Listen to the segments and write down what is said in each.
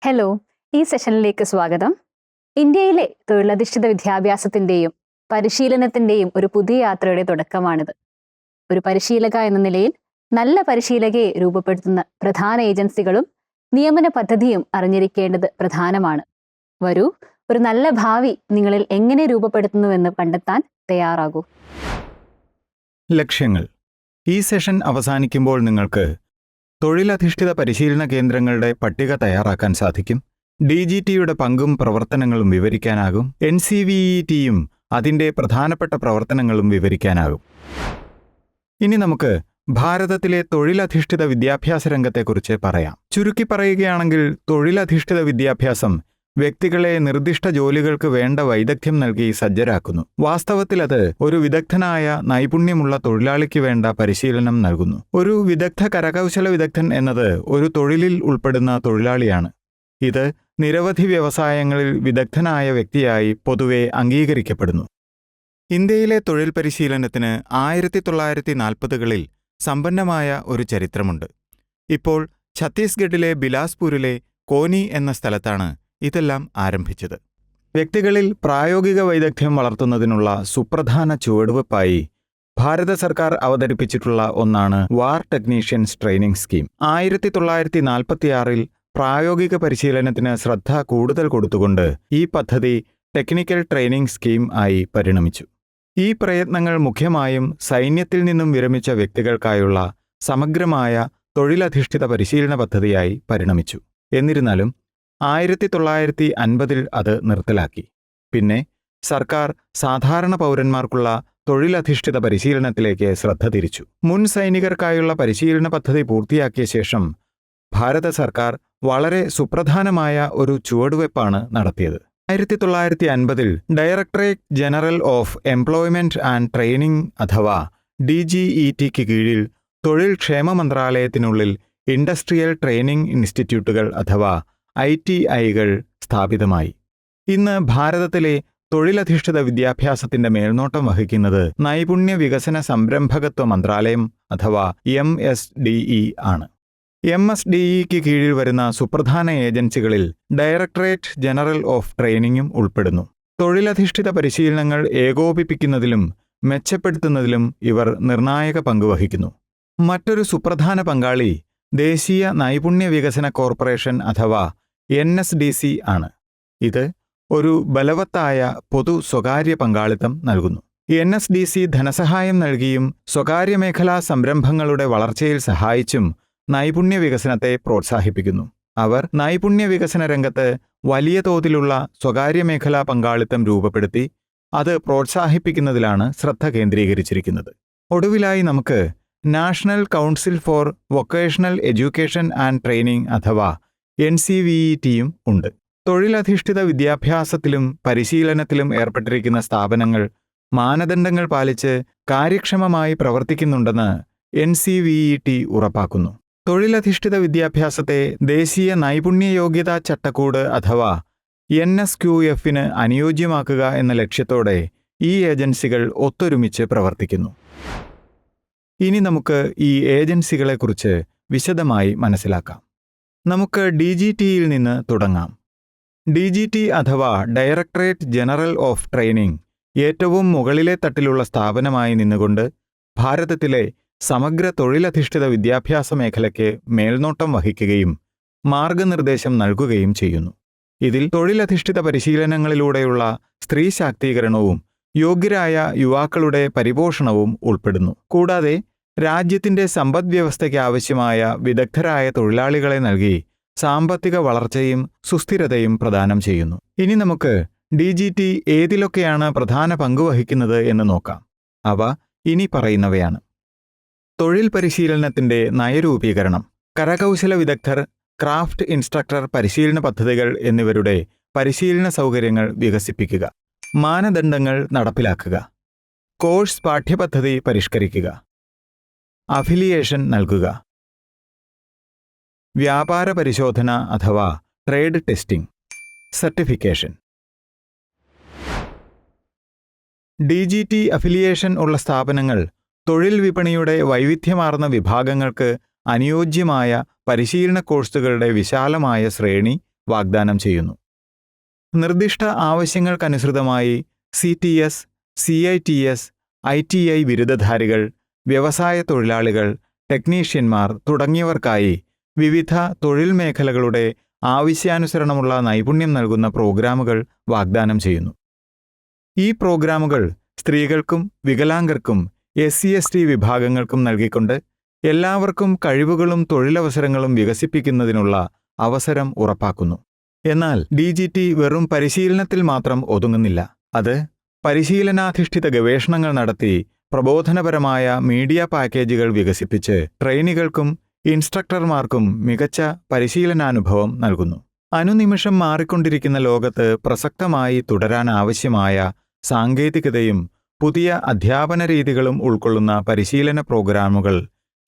Hello, ഈ സെഷനിലേക്ക് സ്വാഗതം. ഇന്ത്യയിലെ തൊഴിലധിഷ്ഠിത വിദ്യാഭ്യാസത്തിന്റെയും പരിശീലനത്തിന്റെയും ഒരു പുതിയ യാത്രയുടെ തുടക്കമാണിത്. ഒരു പരിശീലക എന്ന നിലയിൽ നല്ല പരിശീലകയെ രൂപപ്പെടുത്തുന്ന പ്രധാന ഏജൻസികളും നിയമന പദ്ധതിയും അറിഞ്ഞിരിക്കേണ്ടത് പ്രധാനമാണ്. വരൂ, ഒരു നല്ല ഭാവി നിങ്ങളിൽ എങ്ങനെ രൂപപ്പെടുത്തുന്നുവെന്ന് കണ്ടെത്താൻ തയ്യാറാകൂ. ലക്ഷ്യങ്ങൾ. ഈ സെഷൻ അവസാനിക്കുമ്പോൾ നിങ്ങൾക്ക് തൊഴിലധിഷ്ഠിത പരിശീലന കേന്ദ്രങ്ങളുടെ പട്ടിക തയ്യാറാക്കാൻ സാധിക്കും. DGTയുടെ പങ്കും പ്രവർത്തനങ്ങളും വിവരിക്കാനാകും. NCVETയും അതിൻ്റെ പ്രധാനപ്പെട്ട പ്രവർത്തനങ്ങളും വിവരിക്കാനാകും. ഇനി നമുക്ക് ഭാരതത്തിലെ തൊഴിലധിഷ്ഠിത വിദ്യാഭ്യാസ രംഗത്തെക്കുറിച്ച് പറയാം. ചുരുക്കി പറയുകയാണെങ്കിൽ തൊഴിലധിഷ്ഠിത വിദ്യാഭ്യാസം വ്യക്തികളെ നിർദ്ദിഷ്ട ജോലികൾക്ക് വേണ്ട വൈദഗ്ധ്യം നൽകി സജ്ജരാക്കുന്നു. വാസ്തവത്തിൽ അത് ഒരു വിദഗ്ധനായ നൈപുണ്യമുള്ള തൊഴിലാളിക്ക് വേണ്ട പരിശീലനം നൽകുന്നു. ഒരു വിദഗ്ധ കരകൗശല വിദഗ്ധൻ എന്നത് ഒരു തൊഴിലിൽ ഉൾപ്പെടുന്ന തൊഴിലാളിയാണ്. ഇത് നിരവധി വ്യവസായങ്ങളിൽ വിദഗ്ധനായ വ്യക്തിയായി പൊതുവെ അംഗീകരിക്കപ്പെടുന്നു. ഇന്ത്യയിലെ തൊഴിൽ പരിശീലനത്തിന് 1940കളിൽ സമ്പന്നമായ ഒരു ചരിത്രമുണ്ട്. ഇപ്പോൾ ഛത്തീസ്ഗഡിലെ ബിലാസ്പൂരിലെ കോനി എന്ന സ്ഥലത്താണ് ഇതെല്ലാം ആരംഭിച്ചത്. വ്യക്തികളിൽ പ്രായോഗിക വൈദഗ്ധ്യം വളർത്തുന്നതിനുള്ള സുപ്രധാന ചുവടുവയ്പായി ഭാരത സർക്കാർ അവതരിപ്പിച്ചിട്ടുള്ള ഒന്നാണ് വാർ ടെക്നീഷ്യൻസ് ട്രെയിനിംഗ് സ്കീം. 1946ൽ പ്രായോഗിക പരിശീലനത്തിന് ശ്രദ്ധ കൂടുതൽ കൊടുത്തുകൊണ്ട് ഈ പദ്ധതി ടെക്നിക്കൽ ട്രെയിനിംഗ് സ്കീം ആയി പരിണമിച്ചു. ഈ പ്രയത്നങ്ങൾ മുഖ്യമായും സൈന്യത്തിൽ നിന്നും വിരമിച്ച വ്യക്തികൾക്കായുള്ള സമഗ്രമായ തൊഴിലധിഷ്ഠിത പരിശീലന പദ്ധതിയായി പരിണമിച്ചു. എന്നിരുന്നാലും 1950ൽ അത് നിർത്തലാക്കി. പിന്നെ സർക്കാർ സാധാരണ പൗരന്മാർക്കുള്ള തൊഴിലധിഷ്ഠിത പരിശീലനത്തിലേക്ക് ശ്രദ്ധ തിരിച്ചു. മുൻ സൈനികർക്കായുള്ള പരിശീലന പദ്ധതി പൂർത്തിയാക്കിയ ശേഷം ഭാരത സർക്കാർ വളരെ സുപ്രധാനമായ ഒരു ചുവടുവയ്പ്പാണ് നടത്തിയത്. 1950ൽ directorate general of employment and training അഥവാ DGETക്ക് കീഴിൽ തൊഴിൽ ക്ഷേമ മന്ത്രാലയത്തിനുള്ളിൽ ഇൻഡസ്ട്രിയൽ ട്രെയിനിംഗ് ഇൻസ്റ്റിറ്റ്യൂട്ടുകൾ അഥവാ ITIകൾ സ്ഥാപിതമായി. ഇന്ന് ഭാരതത്തിലെ തൊഴിലധിഷ്ഠിത വിദ്യാഭ്യാസത്തിന്റെ മേൽനോട്ടം വഹിക്കുന്നത് നൈപുണ്യ വികസന സംരംഭകത്വ മന്ത്രാലയം അഥവാ MSDE ആണ്. MSDEക്ക് കീഴിൽ വരുന്ന സുപ്രധാന ഏജൻസികളിൽ ഡയറക്ടറേറ്റ് ജനറൽ ഓഫ് ട്രെയിനിംഗും ഉൾപ്പെടുന്നു. തൊഴിലധിഷ്ഠിത പരിശീലനങ്ങൾ ഏകോപിപ്പിക്കുന്നതിലും മെച്ചപ്പെടുത്തുന്നതിലും ഇവർ നിർണായക പങ്കുവഹിക്കുന്നു. മറ്റൊരു സുപ്രധാന പങ്കാളി ദേശീയ നൈപുണ്യ വികസന കോർപ്പറേഷൻ അഥവാ NSDC ആണ്. ഇത് ഒരു ബലവത്തായ പൊതു സ്വകാര്യ പങ്കാളിത്തം നൽകുന്നു. NSDC ധനസഹായം നൽകിയും സ്വകാര്യ മേഖലാ സംരംഭങ്ങളുടെ വളർച്ചയിൽ സഹായിച്ചും നൈപുണ്യ വികസനത്തെ പ്രോത്സാഹിപ്പിക്കുന്നു. അവർ നൈപുണ്യ വികസന രംഗത്ത് വലിയ തോതിലുള്ള സ്വകാര്യ മേഖലാ പങ്കാളിത്തം രൂപപ്പെടുത്തി അത് പ്രോത്സാഹിപ്പിക്കുന്നതിലാണ് ശ്രദ്ധ കേന്ദ്രീകരിച്ചിരിക്കുന്നത്. ഒടുവിലായി നമുക്ക് national council for vocational education and training അഥവാ NCVETയും ഉണ്ട്. തൊഴിലധിഷ്ഠിത വിദ്യാഭ്യാസത്തിലും പരിശീലനത്തിലും ഏർപ്പെട്ടിരിക്കുന്ന സ്ഥാപനങ്ങൾ മാനദണ്ഡങ്ങൾ പാലിച്ച് കാര്യക്ഷമമായി പ്രവർത്തിക്കുന്നുണ്ടെന്ന് NCVET ഉറപ്പാക്കുന്നു. തൊഴിലധിഷ്ഠിത വിദ്യാഭ്യാസത്തെ ദേശീയ നൈപുണ്യ യോഗ്യതാ ചട്ടക്കൂട് അഥവാ NSQFന് അനുയോജ്യമാക്കുക എന്ന ലക്ഷ്യത്തോടെ ഈ ഏജൻസികൾ ഒത്തൊരുമിച്ച് പ്രവർത്തിക്കുന്നു. ഇനി നമുക്ക് ഈ ഏജൻസികളെക്കുറിച്ച് വിശദമായി മനസ്സിലാക്കാം. നമുക്ക് DGTയിൽ നിന്ന് തുടങ്ങാം. DGT അഥവാ ഡയറക്ടറേറ്റ് ജനറൽ ഓഫ് ട്രെയിനിംഗ് ഏറ്റവും മുകളിലെ തട്ടിലുള്ള സ്ഥാപനമായി നിന്നുകൊണ്ട് ഭാരതത്തിലെ സമഗ്ര തൊഴിലധിഷ്ഠിത വിദ്യാഭ്യാസ മേഖലയ്ക്ക് മേൽനോട്ടം വഹിക്കുകയും മാർഗനിർദ്ദേശം നൽകുകയും ചെയ്യുന്നു. ഇതിൽ തൊഴിലധിഷ്ഠിത പരിശീലനങ്ങളിലൂടെയുള്ള സ്ത്രീ ശാക്തീകരണവും യോഗ്യരായ യുവാക്കളുടെ പരിപോഷണവും ഉൾപ്പെടുന്നു. കൂടാതെ രാജ്യത്തിന്റെ സമ്പദ്വ്യവസ്ഥയ്ക്ക് ആവശ്യമായ വിദഗ്ധരായ തൊഴിലാളികളെ നൽകി സാമ്പത്തിക വളർച്ചയും സുസ്ഥിരതയും പ്രദാനം ചെയ്യുന്നു. ഇനി നമുക്ക് DGT ഏതിലൊക്കെയാണ് പ്രധാന പങ്കുവഹിക്കുന്നത് എന്ന് നോക്കാം. അവ ഇനി പറയുന്നവയാണ്. തൊഴിൽ പരിശീലനത്തിന്റെ നയരൂപീകരണം, കരകൗശല വിദഗ്ധർ, ക്രാഫ്റ്റ് ഇൻസ്ട്രക്ടർ പരിശീലന പദ്ധതികൾ എന്നിവരുടെ പരിശീലന സൗകര്യങ്ങൾ വികസിപ്പിക്കുക, മാനദണ്ഡങ്ങൾ നടപ്പിലാക്കുക, കോഴ്സ് പാഠ്യപദ്ധതി പരിഷ്കരിക്കുക, അഫിലിയേഷൻ നൽകുക, വ്യാപാര പരിശോധന അഥവാ trade testing, certification. DGT affiliation ഉള്ള സ്ഥാപനങ്ങൾ തൊഴിൽ വിപണിയുടെ വൈവിധ്യമാർന്ന വിഭാഗങ്ങൾക്ക് അനുയോജ്യമായ പരിശീലന കോഴ്സുകളുടെ വിശാലമായ ശ്രേണി വാഗ്ദാനം ചെയ്യുന്നു. നിർദ്ദിഷ്ട ആവശ്യങ്ങൾക്കനുസൃതമായി CTS, CITS, ITI ബിരുദധാരികൾ, വ്യവസായ തൊഴിലാളികൾ, ടെക്നീഷ്യന്മാർ തുടങ്ങിയവർക്കായി വിവിധ തൊഴിൽ മേഖലകളുടെ ആവശ്യാനുസരണമുള്ള നൈപുണ്യം നൽകുന്ന പ്രോഗ്രാമുകൾ വാഗ്ദാനം ചെയ്യുന്നു. ഈ പ്രോഗ്രാമുകൾ സ്ത്രീകൾക്കും വികലാംഗർക്കും SC/ST വിഭാഗങ്ങൾക്കും നൽകിക്കൊണ്ട് എല്ലാവർക്കും കഴിവുകളും തൊഴിലവസരങ്ങളും വികസിപ്പിക്കുന്നതിനുള്ള അവസരം ഉറപ്പാക്കുന്നു. എന്നാൽ DGT വെറും പരിശീലനത്തിൽ മാത്രം ഒതുങ്ങുന്നില്ല. അത് പരിശീലനാധിഷ്ഠിത ഗവേഷണങ്ങൾ നടത്തി പ്രബോധനപരമായ മീഡിയ പാക്കേജുകൾ വികസിപ്പിച്ച് ട്രെയിനികൾക്കും ഇൻസ്ട്രക്ടർമാർക്കും മികച്ച പരിശീലനാനുഭവം നൽകുന്നു. അനുനിമിഷം മാറിക്കൊണ്ടിരിക്കുന്ന ലോകത്ത് പ്രസക്തമായി തുടരാനാവശ്യമായ സാങ്കേതികതയും പുതിയ അധ്യാപന രീതികളും ഉൾക്കൊള്ളുന്ന പരിശീലന പ്രോഗ്രാമുകൾ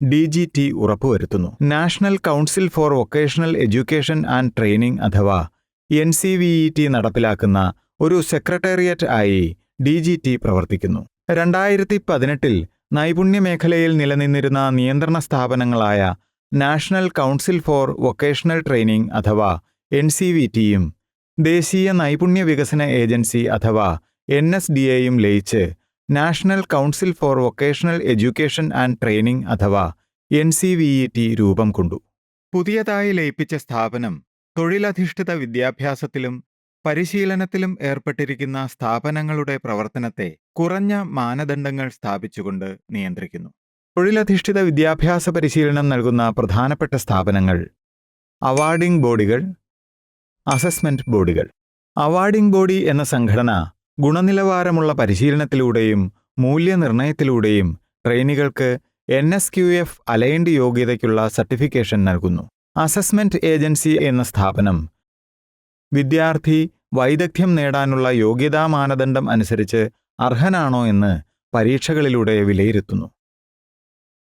DGT ഉറപ്പുവരുത്തുന്നു. National council for vocational education and training അഥവാ NCVET നടപ്പിലാക്കുന്ന ഒരു സെക്രട്ടേറിയറ്റ് ആയി DGT പ്രവർത്തിക്കുന്നു. 2018 നൈപുണ്യ മേഖലയിൽ നിലനിന്നിരുന്ന നിയന്ത്രണ സ്ഥാപനങ്ങളായ national council for vocational training അഥവാ NCVTയും ദേശീയ നൈപുണ്യ വികസന ഏജൻസി അഥവാ NSDAയും ലയിച്ച് national council for vocational education and training അഥവാ NCVET രൂപം കൊണ്ടു. പുതിയതായി ലയിപ്പിച്ച സ്ഥാപനം തൊഴിലധിഷ്ഠിത വിദ്യാഭ്യാസത്തിലും പരിശീലനത്തിലും ഏർപ്പെട്ടിരിക്കുന്ന സ്ഥാപനങ്ങളുടെ പ്രവർത്തനത്തെ കുറഞ്ഞ മാനദണ്ഡങ്ങൾ സ്ഥാപിച്ചുകൊണ്ട് നിയന്ത്രിക്കുന്നു. തൊഴിലധിഷ്ഠിത വിദ്യാഭ്യാസ പരിശീലനം നൽകുന്ന പ്രധാനപ്പെട്ട സ്ഥാപനങ്ങൾ: അവാർഡിംഗ് ബോഡികൾ, അസസ്മെന്റ് ബോഡികൾ. അവാർഡിംഗ് ബോഡി എന്ന സംഘടന ഗുണനിലവാരമുള്ള പരിശീലനത്തിലൂടെയും മൂല്യനിർണ്ണയത്തിലൂടെയും ട്രെയിനികൾക്ക് NSQF അലൈൻഡ് യോഗ്യതയ്ക്കുള്ള സർട്ടിഫിക്കേഷൻ നൽകുന്നു. അസസ്മെന്റ് ഏജൻസി എന്ന സ്ഥാപനം വിദ്യാർത്ഥി വൈദഗ്ധ്യം നേടാനുള്ള യോഗ്യതാ മാനദണ്ഡം അനുസരിച്ച് അർഹനാണോ എന്ന് പരീക്ഷകളിലൂടെ വിലയിരുത്തുന്നു.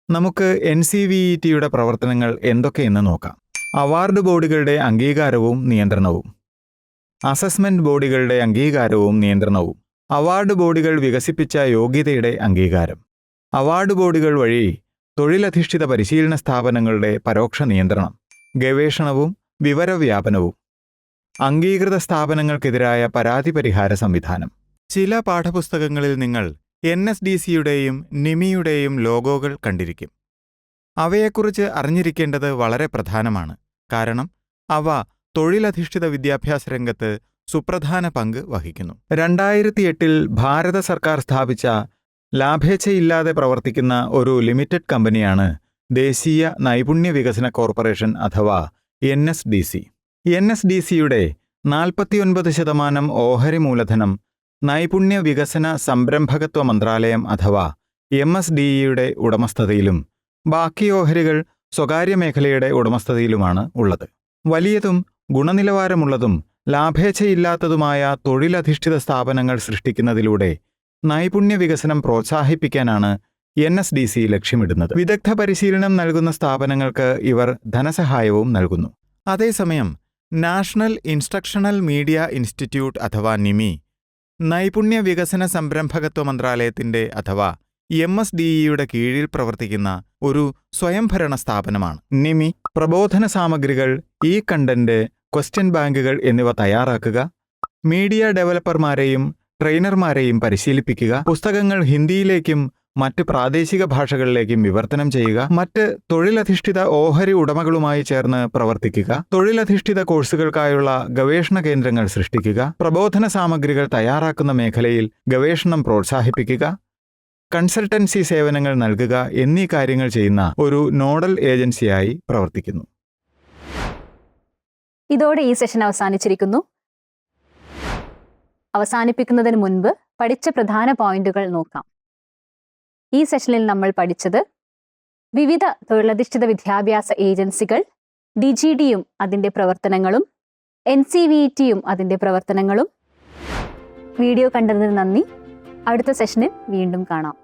നമുക്ക് NCVETയുടെ പ്രവർത്തനങ്ങൾ എന്തൊക്കെയെന്ന് നോക്കാം. അവാർഡ് ബോഡികളുടെ അംഗീകാരവും നിയന്ത്രണവും. അസസ്മെന്റ് ബോഡികളുടെ അംഗീകാരവും നിയന്ത്രണവും. അവാർഡ് ബോഡികൾ വികസിപ്പിച്ച യോഗ്യതയുടെ അംഗീകാരം. അവാർഡ് ബോഡികൾ വഴി തൊഴിലധിഷ്ഠിത പരിശീലന സ്ഥാപനങ്ങളുടെ പരോക്ഷ നിയന്ത്രണം. ഗവേഷണവും വിവരവ്യാപനവും. അംഗീകൃത സ്ഥാപനങ്ങൾക്കെതിരായ പരാതി പരിഹാര സംവിധാനം. ചില പാഠപുസ്തകങ്ങളിൽ നിങ്ങൾ NSDCയുടെയും NIMIയുടെയും ലോഗോകൾ കണ്ടിരിക്കും. അവയെക്കുറിച്ച് അറിഞ്ഞിരിക്കേണ്ടത് വളരെ പ്രധാനമാണ്. കാരണം അവ തൊഴിലധിഷ്ഠിത വിദ്യാഭ്യാസ രംഗത്ത് സുപ്രധാന പങ്ക് വഹിക്കുന്നു. 2008 ഭാരത സർക്കാർ സ്ഥാപിച്ച ലാഭേച്ഛയില്ലാതെ പ്രവർത്തിക്കുന്ന ഒരു ലിമിറ്റഡ് കമ്പനിയാണ് ദേശീയ നൈപുണ്യ വികസന കോർപ്പറേഷൻ അഥവാ NSDC. NSDCയുടെ 49% ഓഹരി മൂലധനം നൈപുണ്യ വികസന സംരംഭകത്വ മന്ത്രാലയം അഥവാ MSDEയുടെ ഉടമസ്ഥതയിലും ബാക്കി ഓഹരികൾ സ്വകാര്യ മേഖലയുടെ ഉടമസ്ഥതയിലുമാണ് ഉള്ളത്. വലിയതും ഗുണനിലവാരമുള്ളതും ലാഭേച്ഛയില്ലാത്തതുമായ തൊഴിലധിഷ്ഠിത സ്ഥാപനങ്ങൾ സൃഷ്ടിക്കുന്നതിലൂടെ നൈപുണ്യ വികസനം പ്രോത്സാഹിപ്പിക്കാനാണ് NSDC ലക്ഷ്യമിടുന്നത്. വിദഗ്ധ പരിശീലനം നൽകുന്ന സ്ഥാപനങ്ങൾക്ക് ഇവർ ധനസഹായവും നൽകുന്നു. അതേസമയം നാഷണൽ ഇൻസ്ട്രക്ഷണൽ മീഡിയ ഇൻസ്റ്റിറ്റ്യൂട്ട് അഥവാ NIMI നൈപുണ്യ വികസന സംരംഭകത്വ മന്ത്രാലയത്തിന്റെ അഥവാ MSDEയുടെ കീഴിൽ പ്രവർത്തിക്കുന്ന ഒരു സ്വയംഭരണ സ്ഥാപനമാണ്. NIMI പ്രബോധന സാമഗ്രികൾ, കണ്ടന്റ്, ക്വസ്റ്റ്യൻ ബാങ്കുകൾ എന്നിവ തയ്യാറാക്കുക, മീഡിയ ഡെവലപ്പർമാരെയും ട്രെയിനർമാരെയും പരിശീലിപ്പിക്കുക, പുസ്തകങ്ങൾ ഹിന്ദിയിലേക്കും മറ്റ് പ്രാദേശിക ഭാഷകളിലേക്കും വിവർത്തനം ചെയ്യുക, മറ്റ് തൊഴിലധിഷ്ഠിത ഓഹരി ഉടമകളുമായി ചേർന്ന് പ്രവർത്തിക്കുക, തൊഴിലധിഷ്ഠിത കോഴ്സുകൾക്കായുള്ള ഗവേഷണ കേന്ദ്രങ്ങൾ സൃഷ്ടിക്കുക, പ്രബോധന സാമഗ്രികൾ തയ്യാറാക്കുന്ന മേഖലയിൽ ഗവേഷണം പ്രോത്സാഹിപ്പിക്കുക, കൺസൾട്ടൻസി സേവനങ്ങൾ നൽകുക എന്നീ കാര്യങ്ങൾ ചെയ്യുന്ന ഒരു നോഡൽ ഏജൻസിയായി പ്രവർത്തിക്കുന്നു. ഇതോടെ ഈ സെഷൻ അവസാനിച്ചിരിക്കുന്നു. അവസാനിപ്പിക്കുന്നതിന് മുൻപ് പഠിച്ച പ്രധാന പോയിന്റുകൾ നോക്കാം. ഈ സെഷനിൽ നമ്മൾ പഠിച്ചത് വിവിധ തൊഴിലധിഷ്ഠിത വിദ്യാഭ്യാസ ഏജൻസികൾ, DGDയും അതിൻ്റെ പ്രവർത്തനങ്ങളും, NCVETയും അതിൻ്റെ പ്രവർത്തനങ്ങളും. വീഡിയോ കണ്ടതിന് നന്ദി. അടുത്ത സെഷനിൽ വീണ്ടും കാണാം.